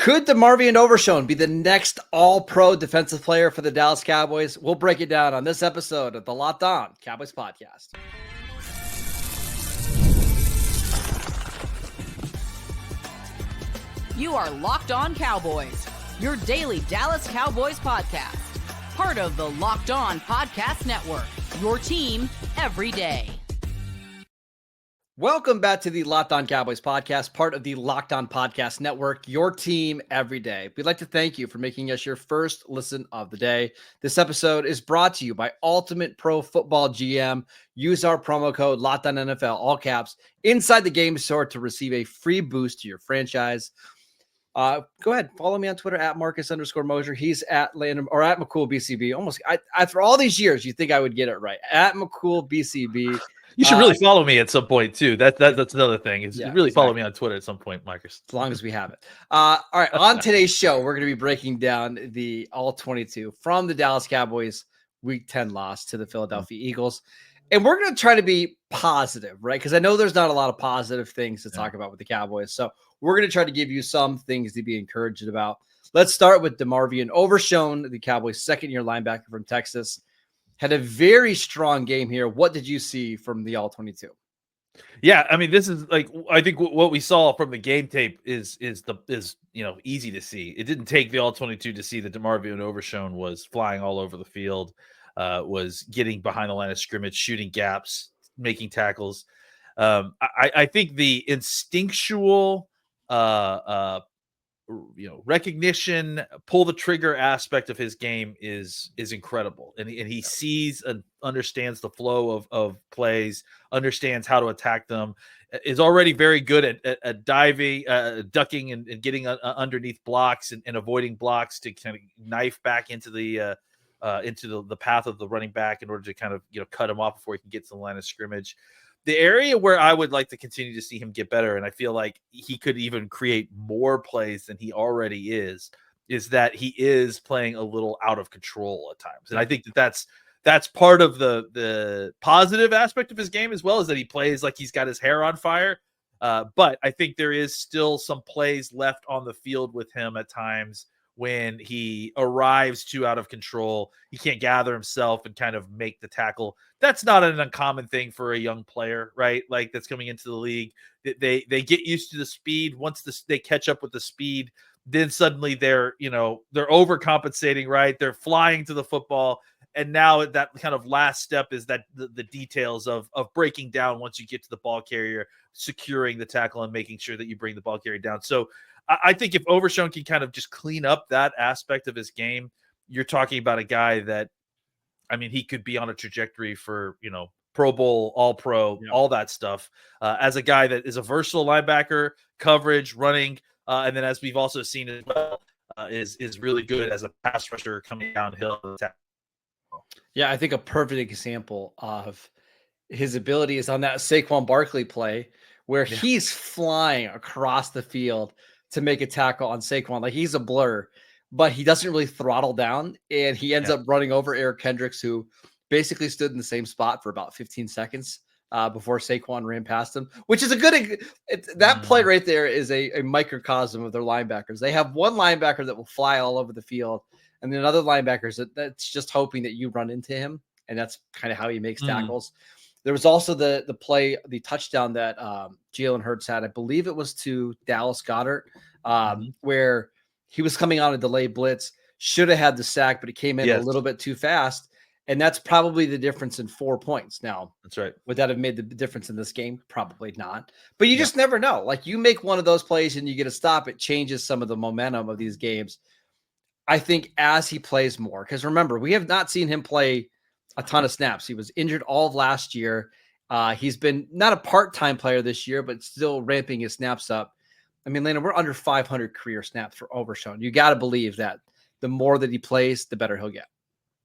Could DeMarvion Overshown be the next all-pro defensive player for the Dallas Cowboys? We'll break it down on this episode of the Locked On Cowboys podcast. You are Locked On Cowboys, your daily Dallas Cowboys podcast. Part of the Locked On Podcast Network, your team every day. Welcome back to the Locked On Cowboys podcast, part of the Locked On Podcast Network, your team every day. We'd like to thank you for making us your first listen of the day. This episode is brought to you by Ultimate Pro Football GM. Use our promo code LOCKEDONNFL, all caps, inside the game store to receive a free boost to your franchise. Go ahead, follow me on Twitter at Marcus_Mosier. He's at Landon or at McCoolBCB. Almost, for all these years, you think I would get it right. At McCoolBCB. You should really follow me at some point too. That's another thing. Is really follow me on Twitter at some point, Marcus. As long as we have it. All right. On today's show, we're going to be breaking down the All-22 from the Dallas Cowboys Week 10 loss to the Philadelphia Eagles, and we're going to try to be positive, right? Because I know there's not a lot of positive things to talk about with the Cowboys, so we're going to try to give you some things to be encouraged about. Let's start with DeMarvion Overshown, the Cowboys' second-year linebacker from Texas. Had a very strong game here. What did you see from the All-22? Yeah, I mean, this is like, I think what we saw from the game tape is easy to see. It didn't take the All-22 to see that DeMarvion Overshown was flying all over the field, was getting behind the line of scrimmage, shooting gaps, making tackles. I think the instinctual recognition, pull the trigger aspect of his game is incredible. And he sees and understands the flow of plays, understands how to attack them, is already very good at diving, ducking and getting underneath blocks and avoiding blocks to kind of knife back into the path of the running back in order to kind of, cut him off before he can get to the line of scrimmage. The area where I would like to continue to see him get better, and I feel like he could even create more plays than he already is that he is playing a little out of control at times. And I think that's part of the positive aspect of his game, as well as that he plays like he's got his hair on fire. But I think there is still some plays left on the field with him at times when he arrives too out of control. He can't gather himself and kind of make the tackle. That's not an uncommon thing for a young player, right? Like, that's coming into the league. They get used to the speed. Once they catch up with the speed, then suddenly they're overcompensating, right? They're flying to the football. And now that kind of last step is that the details of breaking down once you get to the ball carrier, securing the tackle and making sure that you bring the ball carrier down. So I think if Overshown can kind of just clean up that aspect of his game, you're talking about a guy that, I mean, he could be on a trajectory for, Pro Bowl, All-Pro, all that stuff. As a guy that is a versatile linebacker, coverage, running, and then as we've also seen as well, is really good as a pass rusher coming downhill. Yeah, I think a perfect example of his ability is on that Saquon Barkley play where he's flying across the field to make a tackle on Saquon. Like, he's a blur, but he doesn't really throttle down, and he ends up running over Eric Kendricks, who basically stood in the same spot for about 15 seconds before Saquon ran past him, which is a good that play right there is a microcosm of their linebackers. They have one linebacker that will fly all over the field, and then other linebackers that's just hoping that you run into him, and that's kind of how he makes tackles. There was also the touchdown that Jalen Hurts had. I believe it was to Dallas Goedert, where he was coming on a delayed blitz, should have had the sack, but he came in a little bit too fast. And that's probably the difference in 4 points. Now, that's right. Would that have made the difference in this game? Probably not. But you just never know. Like, you make one of those plays and you get a stop, it changes some of the momentum of these games. I think as he plays more, because remember, we have not seen him play a ton of snaps. He was injured all of last year. He's been not a part-time player this year, but still ramping his snaps up. I mean, Landon, we're under 500 career snaps for Overshown. You got to believe that the more that he plays, the better he'll get.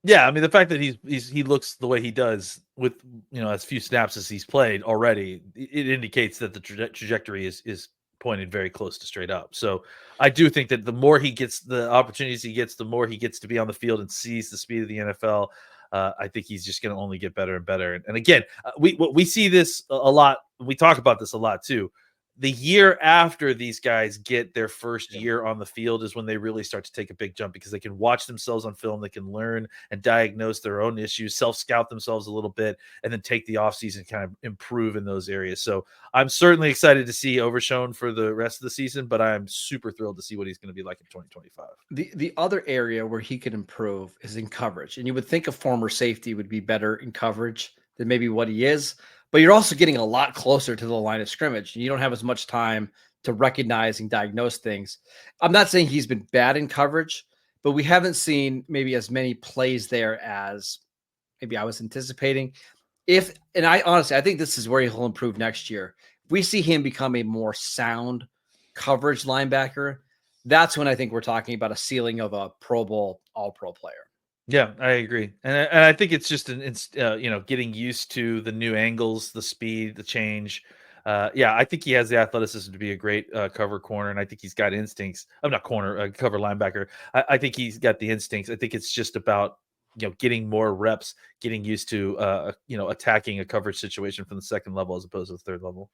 Yeah, I mean, the fact that he looks the way he does with, as few snaps as he's played already, it indicates that the trajectory is pointed very close to straight up. So I do think that the more he gets the opportunities he gets, the more he gets to be on the field and sees the speed of the NFL. I think he's just going to only get better and better. And again, we see this a lot. We talk about this a lot too. the year after these guys get their first year on the field is when they really start to take a big jump, because they can watch themselves on film, they can learn and diagnose their own issues, self-scout themselves a little bit, and then take the offseason kind of improve in those areas. So I'm certainly excited to see Overshown for the rest of the season, but I'm super thrilled to see what he's going to be like in 2025. The other area where he could improve is in coverage. And you would think a former safety would be better in coverage than maybe what he is, but you're also getting a lot closer to the line of scrimmage. You don't have as much time to recognize and diagnose things. I'm not saying he's been bad in coverage, but we haven't seen maybe as many plays there as maybe I was anticipating. I think this is where he'll improve next year. If we see him become a more sound coverage linebacker, that's when I think we're talking about a ceiling of a Pro Bowl, all-pro player. Yeah, I agree, and I think it's just getting used to the new angles, the speed, the change. I think he has the athleticism to be a great cover corner, and I think he's got instincts. I'm not corner, cover linebacker. I think he's got the instincts. I think it's just about getting more reps, getting used to attacking a coverage situation from the second level as opposed to the third level.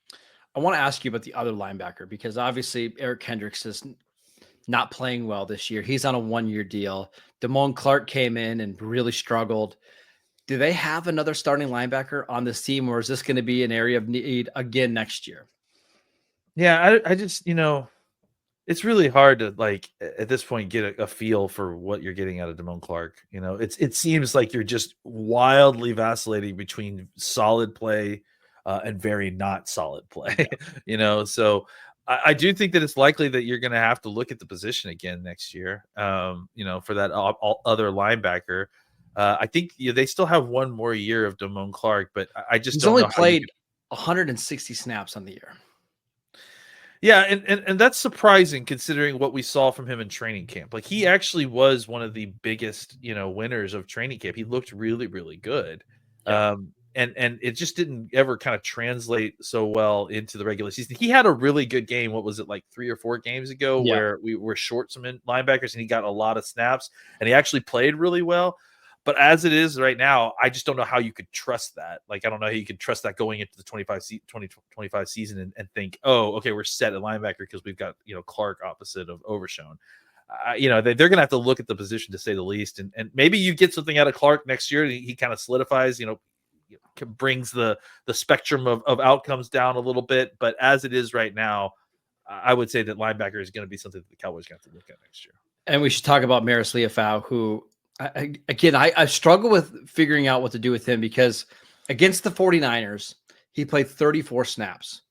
I want to ask you about the other linebacker, because obviously Eric Kendricks is not playing well this year. He's on a 1-year deal. Damone Clark came in and really struggled. Do they have another starting linebacker on this team, or is this going to be an area of need again next year? Yeah, I just, it's really hard to, like, at this point, get a feel for what you're getting out of Damone Clark. It seems like you're just wildly vacillating between solid play and very not solid play, so I do think that it's likely that you're going to have to look at the position again next year, for that other linebacker. I think they still have one more year of Damone Clark, but I just don't only know played 160 snaps on the year. Yeah, and that's surprising considering what we saw from him in training camp. Like, he actually was one of the biggest, winners of training camp. He looked really, really good. Yeah. And it just didn't ever kind of translate so well into the regular season. He had a really good game. What was it, like 3 or 4 games ago, where we were short some linebackers and he got a lot of snaps and he actually played really well. But as it is right now, I just don't know how you could trust that. Like, I don't know how you could trust that going into the 2025 season and think, oh, okay, we're set at linebacker because we've got, Clark opposite of Overshown. They're going to have to look at the position, to say the least. And maybe you get something out of Clark next year. He kind of solidifies, brings the spectrum of outcomes down a little bit. But as it is right now, I would say that linebacker is going to be something that the Cowboys are going to have to look at next year. And we should talk about Maris Leofau, who, I struggle with figuring out what to do with him, because against the 49ers, he played 34 snaps.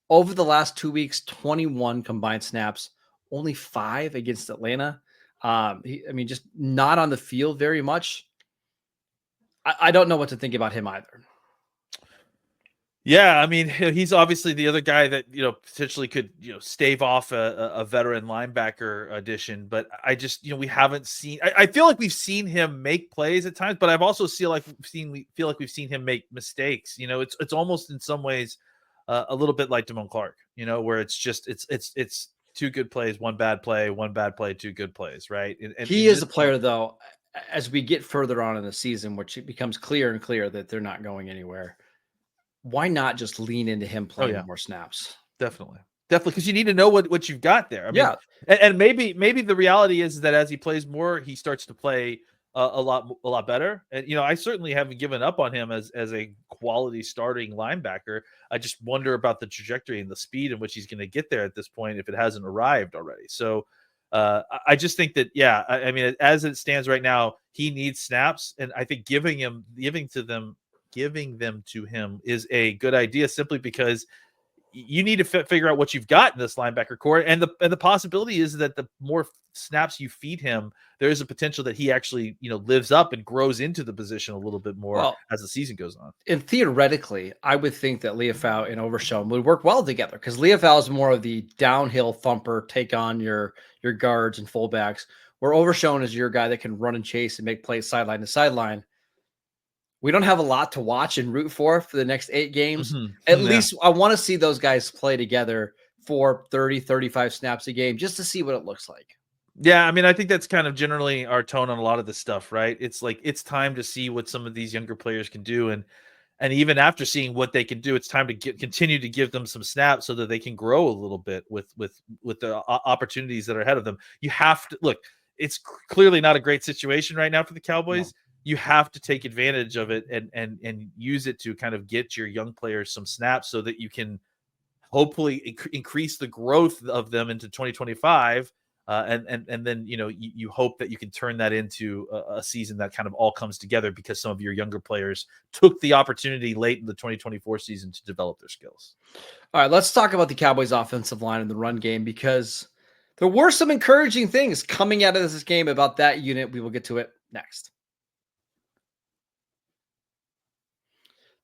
Over the last 2 weeks, 21 combined snaps, only 5 against Atlanta. Just not on the field very much. I don't know what to think about him either. Yeah, he's obviously the other guy that, potentially could, stave off a veteran linebacker addition. But I just, we haven't seen. I feel like we've seen him make plays at times, but I've also feel like we've seen him make mistakes. It's almost in some ways a little bit like Damone Clark. Where it's just it's 2 good plays, 1 bad play, 1 bad play, 2 good plays, right? And he is a player, though, as we get further on in the season, which it becomes clearer and clearer that they're not going anywhere. Why not just lean into him playing more snaps? Definitely, because you need to know what you've got there. And maybe the reality is that as he plays more, he starts to play a lot better. And I certainly haven't given up on him as a quality starting linebacker. I just wonder about the trajectory and the speed in which he's going to get there at this point, if it hasn't arrived already. So I just think that, as it stands right now, he needs snaps, and I think giving them to him is a good idea, simply because you need to figure out what you've got in this linebacker core. And the possibility is that the more snaps you feed him, there is a potential that he actually, lives up and grows into the position a little bit more as the season goes on. And theoretically, I would think that Leofau and Overshown would work well together, because Leofau is more of the downhill thumper, take on your guards and fullbacks, where Overshown is your guy that can run and chase and make plays sideline to sideline. We don't have a lot to watch and root for the next 8 games. Mm-hmm. At least I want to see those guys play together for 30, 35 snaps a game, just to see what it looks like. Yeah, I think that's kind of generally our tone on a lot of this stuff, right? It's like, it's time to see what some of these younger players can do. And And even after seeing what they can do, it's time to continue to give them some snaps so that they can grow a little bit with the opportunities that are ahead of them. You have to look. It's clearly not a great situation right now for the Cowboys. No. You have to take advantage of it and use it to kind of get your young players some snaps so that you can hopefully increase the growth of them into 2025. And then, you hope that you can turn that into a season that kind of all comes together because some of your younger players took the opportunity late in the 2024 season to develop their skills. All right, let's talk about the Cowboys offensive line in the run game, because there were some encouraging things coming out of this game about that unit. We will get to it next.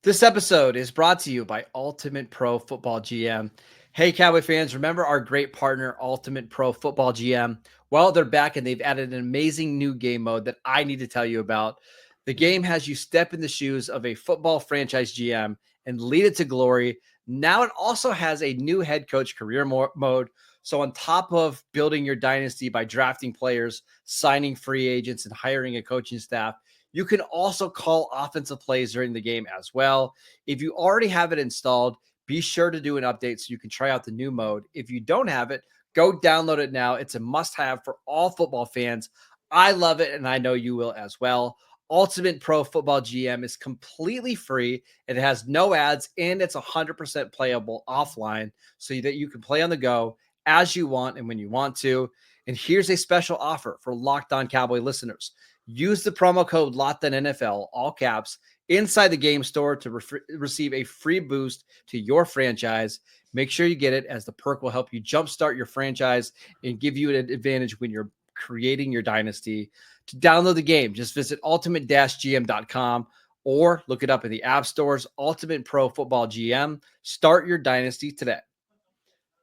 This episode is brought to you by Ultimate Pro Football GM. Hey, Cowboy fans, remember our great partner, Ultimate Pro Football GM? Well, they're back and they've added an amazing new game mode that I need to tell you about. The game has you step in the shoes of a football franchise GM and lead it to glory. Now it also has a new head coach career mode. So on top of building your dynasty by drafting players, signing free agents, and hiring a coaching staff, you can also call offensive plays during the game as well. If you already have it installed, be sure to do an update so you can try out the new mode. If you don't have it, go download it now. It's a must-have for all football fans. I love it, and I know you will as well. Ultimate Pro Football GM is completely free. It has no ads, and it's 100% playable offline so that you can play on the go as you want and when you want to. And here's a special offer for Locked On Cowboy listeners. Use the promo code LOCKEDONNFL, all caps, inside the game store to receive a free boost to your franchise. Make sure you get it, as the perk will help you jumpstart your franchise and give you an advantage when you're creating your dynasty. To download the game, just visit ultimate-gm.com or look it up in the app stores. Ultimate Pro Football GM. Start your dynasty today.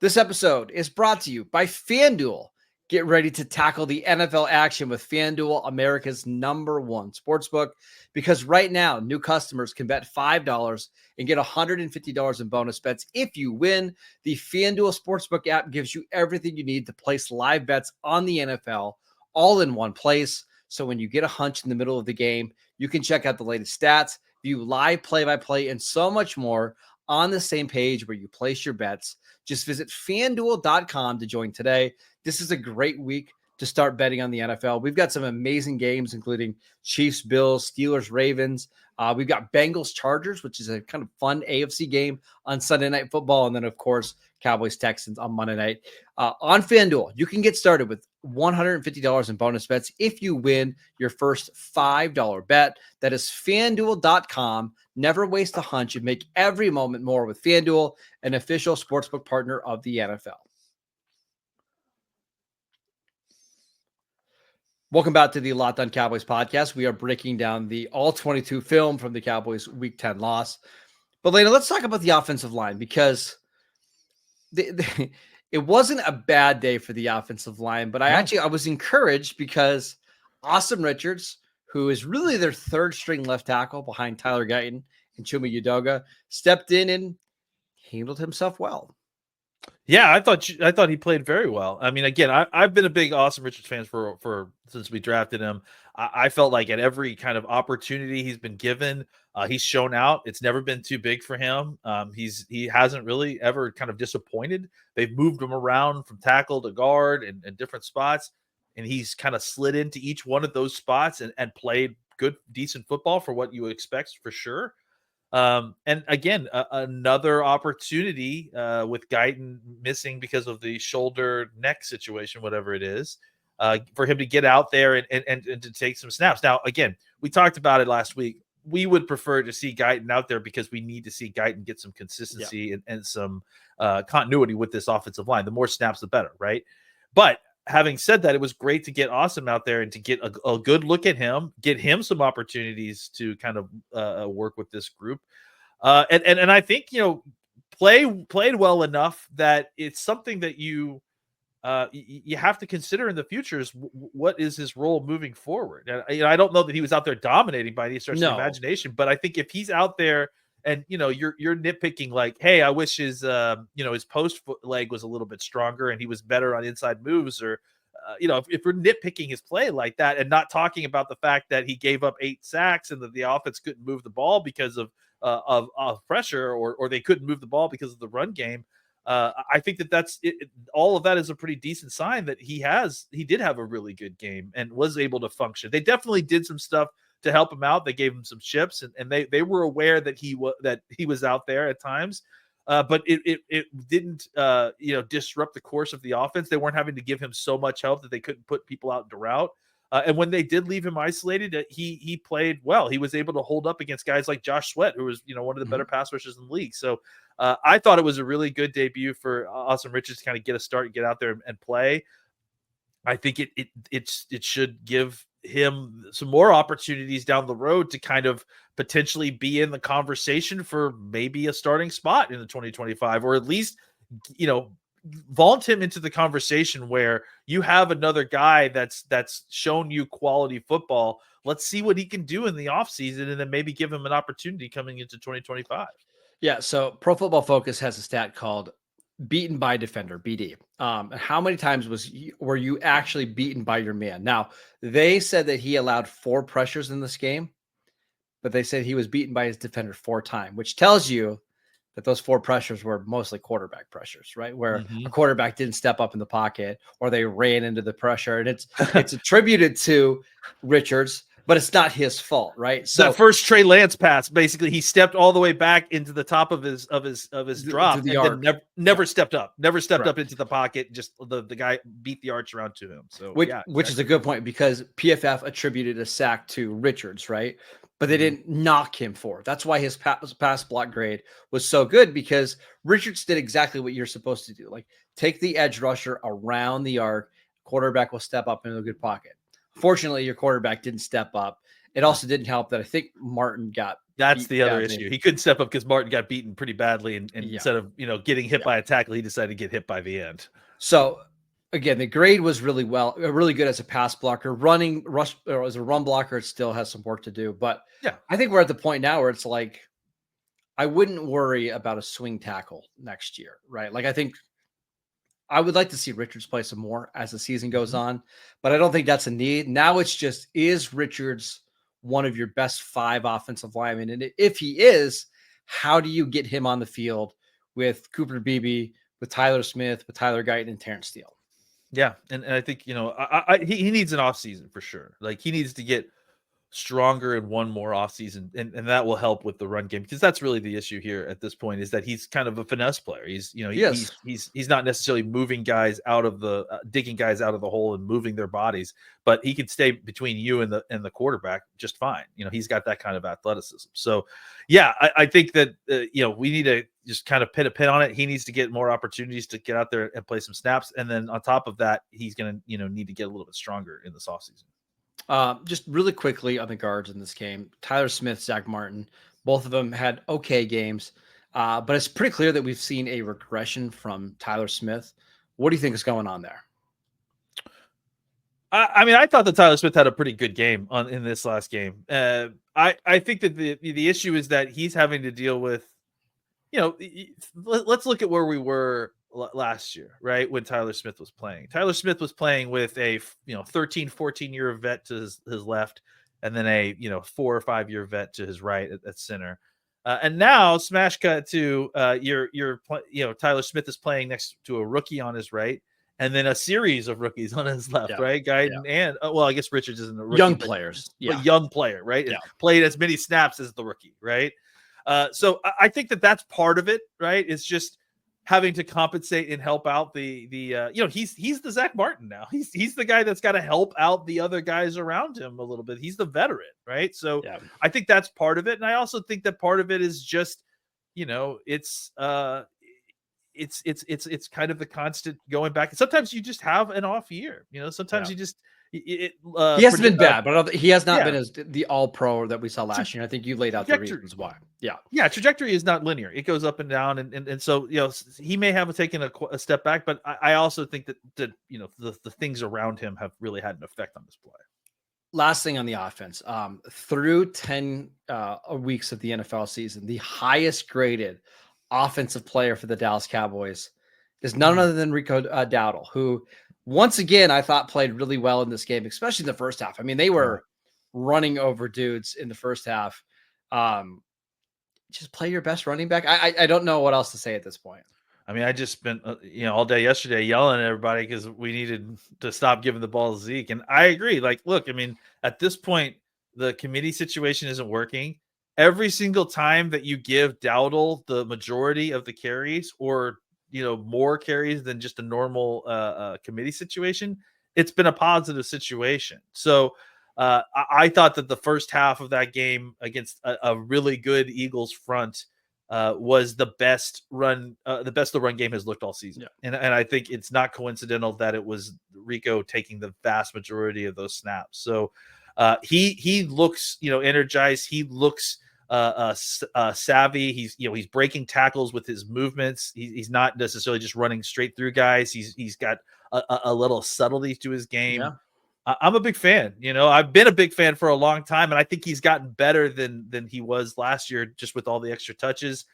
This episode is brought to you by FanDuel. Get ready to tackle the NFL action with FanDuel, America's #1 sportsbook, because right now, new customers can bet $5 and get $150 in bonus bets if you win. The FanDuel Sportsbook app gives you everything you need to place live bets on the NFL all in one place. So when you get a hunch in the middle of the game, you can check out the latest stats, view live play-by-play, and so much more on the same page where you place your bets. Just visit FanDuel.com to join today. This is a great week to start betting on the NFL. We've got some amazing games, including Chiefs, Bills, Steelers, Ravens. We've got Bengals, Chargers, which is a kind of fun AFC game on Sunday Night Football. And then, of course, Cowboys, Texans on Monday night. On FanDuel, you can get started with $150 in bonus bets if you win your first $5 bet. That is FanDuel.com. Never waste a hunch and make every moment more with FanDuel, an official sportsbook partner of the NFL. Welcome back to the Locked On Cowboys podcast. We are breaking down the All-22 film from the Cowboys Week 10 loss. But later, let's talk about the offensive line, because it wasn't a bad day for the offensive line. But I was encouraged because Asim Richards, who is really their third string left tackle behind Tyler Guyton and Chuma Udoga, stepped in and handled himself well. Yeah, I thought he played very well. I mean, again, I've been a big Asim Richards fan for since we drafted him. I felt like at every kind of opportunity he's been given, he's shown out. It's never been too big for him. He hasn't really ever kind of disappointed. They've moved him around from tackle to guard and different spots, and he's kind of slid into each one of those spots and played good, decent football for what you would expect for sure. And again, another opportunity with Guyton missing because of the shoulder neck situation, whatever it is, for him to get out there and to take some snaps. Now, again, we talked about it last week. We would prefer to see Guyton out there because we need to see Guyton get some consistency and some continuity with this offensive line. The more snaps, the better, right? But having said that, it was great to get Asim out there and to get a good look at him, get him some opportunities to kind of work with this group. And I think, played well enough that it's something that you have to consider in the future is what is his role moving forward. And I don't know that he was out there dominating by any stretch of the imagination, but I think if he's out there and, you're nitpicking like, hey, I wish his post leg was a little bit stronger and he was better on inside moves, or, if we're nitpicking his play like that and not talking about the fact that he gave up 8 sacks and that the offense couldn't move the ball because of of pressure, or they couldn't move the ball because of the run game. I think that's it. All of that is a pretty decent sign that he did have a really good game and was able to function. They definitely did some stuff to help him out. They gave him some chips, and they were aware that he was out there at times. But it didn't disrupt the course of the offense. They weren't having to give him so much help that they couldn't put people out into route. And when they did leave him isolated, he played well. He was able to hold up against guys like Josh Sweat, who was one of the better pass rushers in the league. So I thought it was a really good debut for Asim Richards to kind of get a start and get out there and play. I think it should give him some more opportunities down the road to kind of potentially be in the conversation for maybe a starting spot in the 2025, or at least vault him into the conversation where you have another guy that's shown you quality football. Let's see what he can do in the offseason, and then maybe give him an opportunity coming into 2025. Yeah. So Pro Football Focus has a stat called beaten by defender, BD. How many times were you actually beaten by your man? Now, they said that he allowed 4 pressures in this game, but they said he was beaten by his defender 4 times, which tells you that those 4 pressures were mostly quarterback pressures, right? Where a quarterback didn't step up in the pocket, or they ran into the pressure. And it's attributed to Richards, but it's not his fault, right? So that first Trey Lance pass, basically, he stepped all the way back into the top of his drop, and then never stepped up, up into the pocket. Just the guy beat the arch around to him. So which is a good point, because PFF attributed a sack to Richards, right? But they didn't knock him for it. That's why his pass block grade was so good, because Richards did exactly what you're supposed to do. Like, take the edge rusher around the arc, quarterback will step up into a good pocket. Fortunately, your quarterback didn't step up. It also didn't help that I think Martin got. That's the other issue. He couldn't step up because Martin got beaten pretty badly, and instead of getting hit by a tackle, he decided to get hit by the end. So again, the grade was really good as a pass blocker. Or as a run blocker, it still has some work to do. But I think we're at the point now where it's like, I wouldn't worry about a swing tackle next year, right? Like, I think I would like to see Richards play some more as the season goes on, but I don't think that's a need. Now it's just, is Richards one of your best 5 offensive linemen? And if he is, how do you get him on the field with Cooper Beebe, with Tyler Smith, with Tyler Guyton, and Terrence Steele? Yeah, and I think he needs an offseason for sure. Like, he needs to get stronger in one more offseason, and that will help with the run game, because that's really the issue here at this point, is that he's kind of a finesse player. He's he's not necessarily moving guys out of the digging guys out of the hole and moving their bodies, but he can stay between you and the quarterback just fine. He's got that kind of athleticism. So I think that we need to just kind of pin a pin on it. He needs to get more opportunities to get out there and play some snaps, and then on top of that, he's going to need to get a little bit stronger in this offseason. Just really quickly on the guards in this game, Tyler Smith, Zach Martin, both of them had okay games, but it's pretty clear that we've seen a regression from Tyler Smith. What do you think is going on there? I thought that Tyler Smith had a pretty good game in this last game. I think that the issue is that he's having to deal with, let's look at where we were last year, right? When Tyler Smith was playing. Tyler Smith was playing with a 13, 14-year vet to his left, and then a 4 or 5 year vet to his right at center. And now smash cut to Tyler Smith is playing next to a rookie on his right, and then a series of rookies on his left, right? Guyton and I guess Richards isn't a rookie, young players, but young player, right? Yeah. Played as many snaps as the rookie, right? So I think that that's part of it, right? It's just having to compensate and help out he's the Zach Martin now. He's the guy that's got to help out the other guys around him a little bit. He's the veteran, right? So I think that's part of it, and I also think that part of it is just it's kind of the constant going back. Sometimes you just have an off year, sometimes you just he hasn't been bad, but he has not been as the all-pro that we saw last year. I think you laid out the reasons why. Yeah, trajectory is not linear. It goes up and down, and so he may have taken a step back, but I also think that the things around him have really had an effect on this play. Last thing on the offense, through 10 weeks of the NFL season, the highest graded offensive player for the Dallas Cowboys is none other than Rico Dowdle, who once again I thought played really well in this game, especially in the first half. I mean, they were running over dudes in the first half. just play your best running back. I don't know what else to say at this point. I mean, I just spent all day yesterday yelling at everybody because we needed to stop giving the ball to Zeke, and I agree. Like, look, I mean, at this point, the committee situation isn't working. Every single time that you give Dowdle the majority of the carries, or more carries than just a normal committee situation, it's been a positive situation. So I thought that the first half of that game against a really good Eagles front was the best the run game has looked all season. Yeah. And I think it's not coincidental that it was Rico taking the vast majority of those snaps. So he looks, energized. He looks savvy. He's breaking tackles with his movements. He's not necessarily just running straight through guys. He's got a little subtlety to his game. Yeah. I'm a big fan. I've been a big fan for a long time, and I think he's gotten better than he was last year, just with all the extra touches.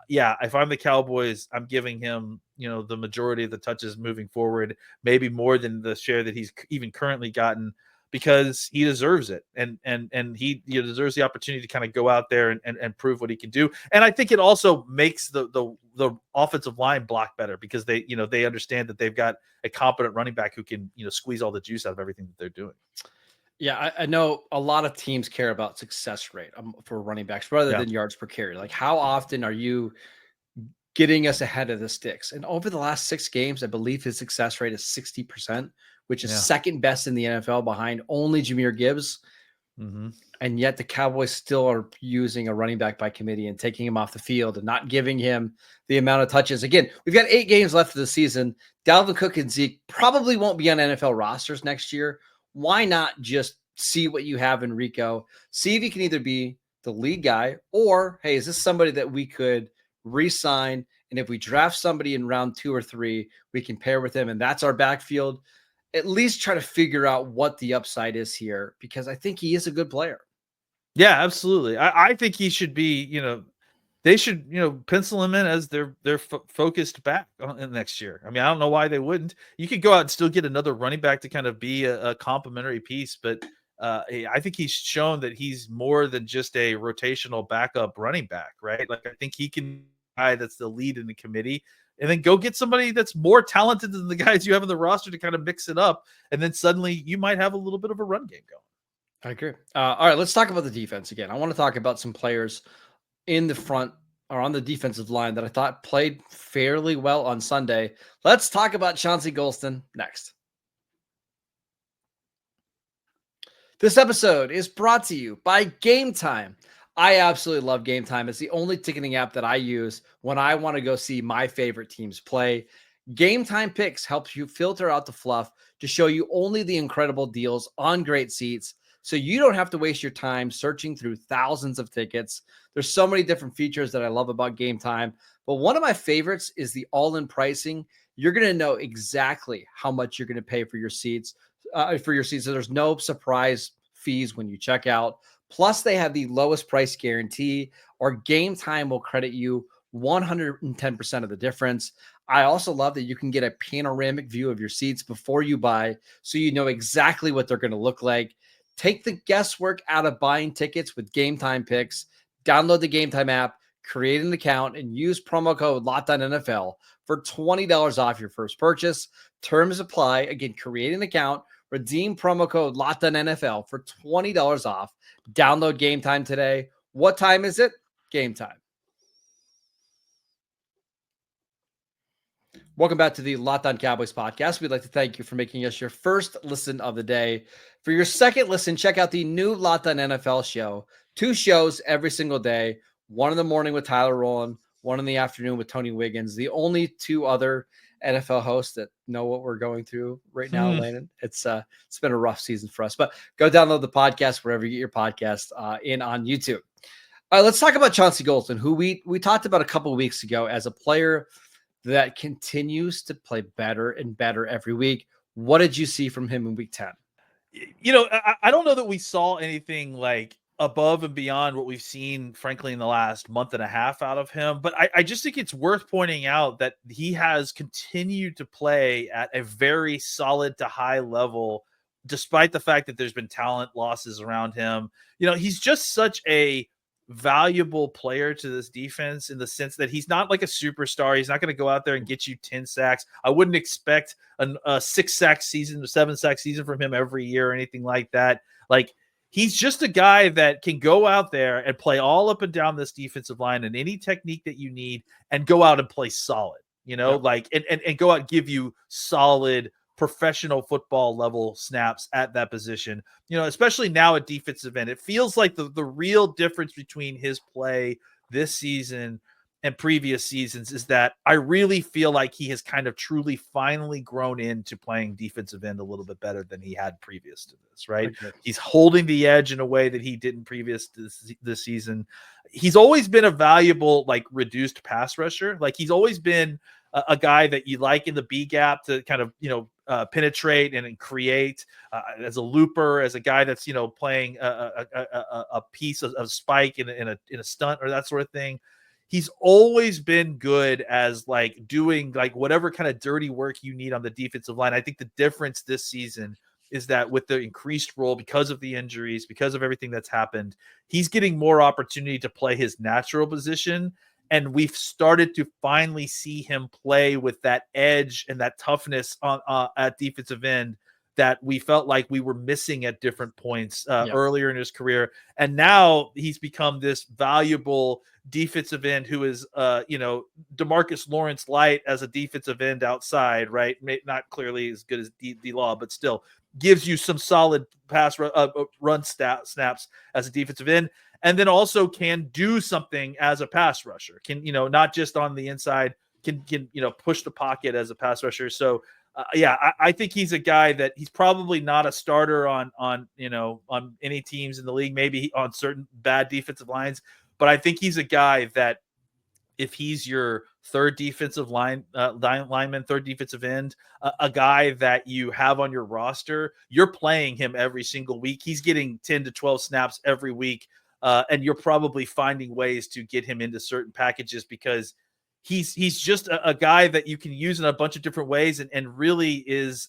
Yeah, if I'm the Cowboys, I'm giving him, the majority of the touches moving forward, maybe more than the share that he's even currently gotten, because he deserves it, and he deserves the opportunity to kind of go out there and prove what he can do. And I think it also makes the offensive line block better, because they understand that they've got a competent running back who can squeeze all the juice out of everything that they're doing. Yeah, I know a lot of teams care about success rate for running backs rather than yards per carry. Like, how often are you getting us ahead of the sticks? And over the last 6 games, I believe his success rate is 60%, which is second best in the NFL behind only Jahmyr Gibbs. Mm-hmm. And yet the Cowboys still are using a running back by committee and taking him off the field and not giving him the amount of touches. Again, we've got 8 games left of the season. Dalvin Cook and Zeke probably won't be on NFL rosters next year. Why not just see what you have in Rico, see if he can either be the lead guy, or, hey, is this somebody that we could re-sign? And if we draft somebody in round 2 or 3, we can pair with him, and that's our backfield. At least try to figure out what the upside is here, because I think he is a good player. Yeah, absolutely. I think he should be, they should, pencil him in as their focused back in next year. I mean, I don't know why they wouldn't. You could go out and still get another running back to kind of be a complementary piece, but I think he's shown that he's more than just a rotational backup running back, right? Like, I think he can be a guy that's the lead in the committee, and then go get somebody that's more talented than the guys you have in the roster to kind of mix it up, and then suddenly you might have a little bit of a run game going. I agree. All right, let's talk about the defense again. I want to talk about some players in the front or on the defensive line that I thought played fairly well on Sunday. Let's talk about Chauncey Golston next. This episode is brought to you by Game Time. I absolutely love Game Time. It's the only ticketing app that I use when I want to go see my favorite teams play. Game Time Picks helps you filter out the fluff to show you only the incredible deals on great seats, so you don't have to waste your time searching through thousands of tickets. There's so many different features that I love about Game Time, but one of my favorites is the all-in pricing. You're going to know exactly how much you're going to pay for your seats. So there's no surprise fees when you check out. Plus, they have the lowest price guarantee, or Game Time will credit you 110% of the difference. I also love that you can get a panoramic view of your seats before you buy, so you know exactly what they're going to look like. Take the guesswork out of buying tickets with Game Time Picks. Download the Game Time app, create an account, and use promo code LOCKEDONNFL for $20 off your first purchase. Terms apply. Again, create an account, redeem promo code LOCKEDONNFL for $20 off. Download Game Time today. What time is it? Game time. Welcome back to the Locked On Cowboys podcast. We'd like to thank you for making us your first listen of the day. For your second listen, check out the new Locked On NFL show. 2 shows every single day. 1 in the morning with Tyler Rowland, 1 in the afternoon with Tony Wiggins. The only 2 other NFL hosts that know what we're going through right now, Landon. It's been a rough season for us, but go download the podcast wherever you get your podcast in on YouTube. All right, let's talk about Chauncey Golston, who we talked about a couple of weeks ago as a player that continues to play better and better every week. What did you see from him in week 10? I don't know that we saw anything like above and beyond what we've seen, frankly, in the last month and a half out of him. But I just think it's worth pointing out that he has continued to play at a very solid to high level, despite the fact that there's been talent losses around him. He's just such a valuable player to this defense in the sense that he's not like a superstar. He's not going to go out there and get you 10 sacks. I wouldn't expect a 6-sack season, a 7-sack season from him every year or anything like that. Like, he's just a guy that can go out there and play all up and down this defensive line and any technique that you need and go out and play solid, like, and go out and give you solid professional football level snaps at that position, especially now at defensive end. It feels like the real difference between his play this season and previous seasons is that I really feel like he has kind of truly finally grown into playing defensive end a little bit better than he had previous to this, right? Okay. He's holding the edge in a way that he didn't previous to this season. He's always been a valuable, like, reduced pass rusher. Like, he's always been a guy that you like in the B gap to kind of, penetrate and create as a looper, as a guy that's, playing a piece of spike in a stunt or that sort of thing. He's always been good as, like, doing, like, whatever kind of dirty work you need on the defensive line. I think the difference this season is that with the increased role, because of the injuries, because of everything that's happened, he's getting more opportunity to play his natural position. And we've started to finally see him play with that edge and that toughness on at defensive end that we felt like we were missing at different points earlier in his career. And now he's become this valuable defensive end who is, DeMarcus Lawrence light as a defensive end outside, right? Not clearly as good as D-Law, but still gives you some solid pass run snaps as a defensive end. And then also can do something as a pass rusher, can, not just on the inside, can push the pocket as a pass rusher. So, I think he's a guy that he's probably not a starter on any teams in the league, maybe on certain bad defensive lines. But I think he's a guy that if he's your third defensive lineman, third defensive end, a guy that you have on your roster, you're playing him every single week. He's getting 10 to 12 snaps every week. And you're probably finding ways to get him into certain packages because he's just a guy that you can use in a bunch of different ways and really is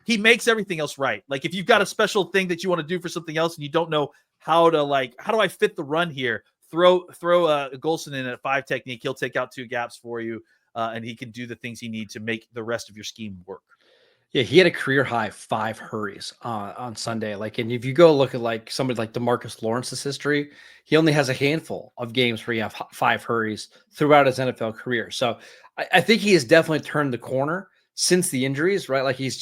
he makes everything else right. Like, if you've got a special thing that you want to do for something else and you don't know how do I fit the run here, throw Golston in at 5 technique. He'll take out 2 gaps for you and he can do the things he needs to make the rest of your scheme work. Yeah, he had a career high 5 hurries on Sunday. Like, and if you go look at, like, somebody like DeMarcus Lawrence's history, he only has a handful of games where you have 5 hurries throughout his NFL career. So I think he has definitely turned the corner since the injuries, right? Like, he's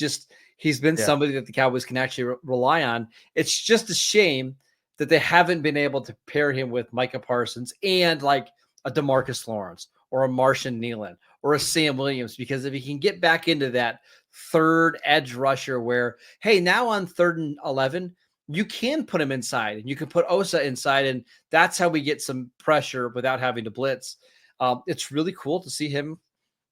been somebody that the Cowboys can actually rely on. It's just a shame that they haven't been able to pair him with Micah Parsons and, like, a DeMarcus Lawrence or a Marshawn Nealon or a Sam Williams, because if he can get back into that third edge rusher where, hey, now on 3rd and 11, you can put him inside and you can put Osa inside, and that's how we get some pressure without having to blitz. It's really cool to see him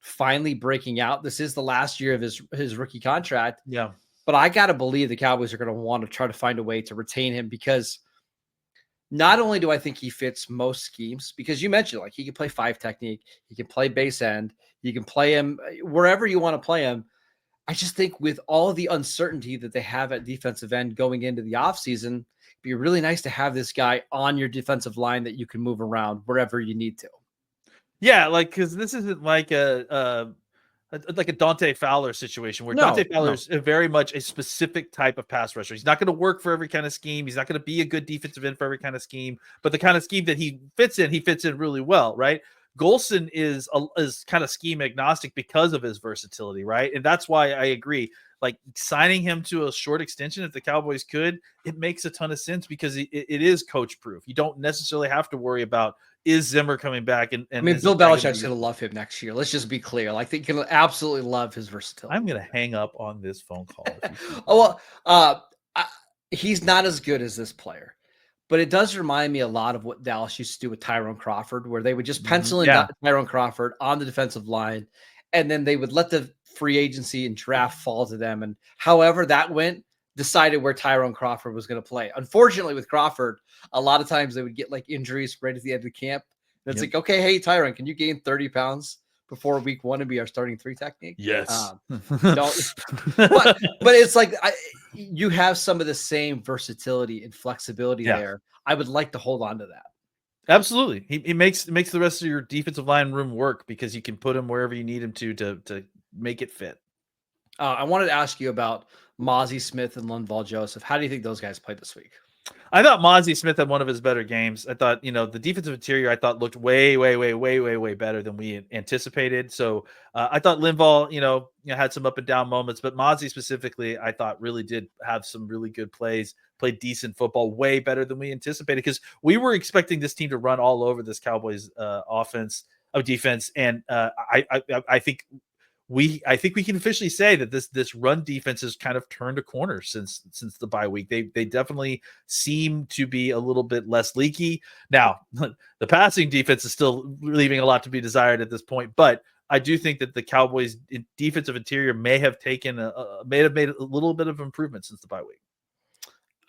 finally breaking out. This is the last year of his rookie contract. Yeah. But I got to believe the Cowboys are going to want to try to find a way to retain him, because not only do I think he fits most schemes, because you mentioned, like, he can play 5 technique, he can play base end, you can play him wherever you want to play him. I just think with all the uncertainty that they have at defensive end going into the offseason, it'd be really nice to have this guy on your defensive line that you can move around wherever you need to. Yeah, like, because this isn't like a Dante Fowler situation where Dante Fowler is very much a specific type of pass rusher. He's not going to work for every kind of scheme. He's not going to be a good defensive end for every kind of scheme, but the kind of scheme that he fits in really well, right? Golston is kind of scheme agnostic because of his versatility, right? And that's why I agree. Like, signing him to a short extension, if the Cowboys could, it makes a ton of sense because it is coach proof. You don't necessarily have to worry about, is Zimmer coming back? And I mean, Bill Belichick's going to love him next year. Let's just be clear. Like, they can absolutely love his versatility. I'm going to hang up on this phone call. He's not as good as this player. But it does remind me a lot of what Dallas used to do with Tyrone Crawford, where they would just pencil in Tyrone Crawford on the defensive line, and then they would let the free agency and draft fall to them. And however that went, decided where Tyrone Crawford was going to play. Unfortunately, with Crawford, a lot of times they would get, like, injuries right at the end of camp. And it's like, okay, hey, Tyrone, can you gain 30 pounds before week 1 and be our starting 3 technique? Yes. But it's like you have some of the same versatility and flexibility there I would like to hold on to that. Absolutely. He makes the rest of your defensive line room work because you can put him wherever you need him to make it fit. I wanted to ask you about Mozzie Smith and Linval Joseph. How do you think those guys played this week? I thought Mozzie Smith had one of his better games. I thought, the defensive interior I thought looked way better than we anticipated. So I thought Linval, had some up and down moments, but Mozzie specifically, I thought really did have some really good plays, played decent football, way better than we anticipated because we were expecting this team to run all over this Cowboys defense. And I think we can officially say that this run defense has kind of turned a corner since the bye week. They definitely seem to be a little bit less leaky. Now, the passing defense is still leaving a lot to be desired at this point, but I do think that the Cowboys defensive interior may have made a little bit of improvement since the bye week.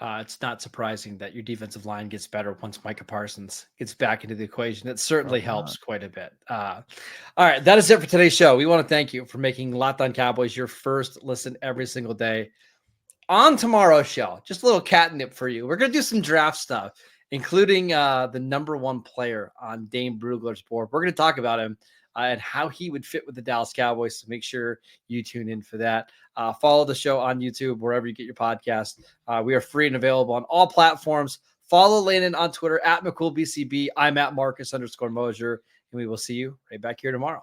It's not surprising that your defensive line gets better once Micah Parsons gets back into the equation. It certainly helps quite a bit. All right, that is it for today's show. We want to thank you for making Locked On Cowboys your first listen every single day. On tomorrow's show, just a little catnip for you. We're going to do some draft stuff, including the number one player on Dane Brugler's board. We're going to talk about him and how he would fit with the Dallas Cowboys. So make sure you tune in for that. Follow the show on YouTube, wherever you get your podcast. We are free and available on all platforms. Follow Landon on Twitter @McCoolBCB. I'm @Marcus_Mosier, and we will see you right back here tomorrow.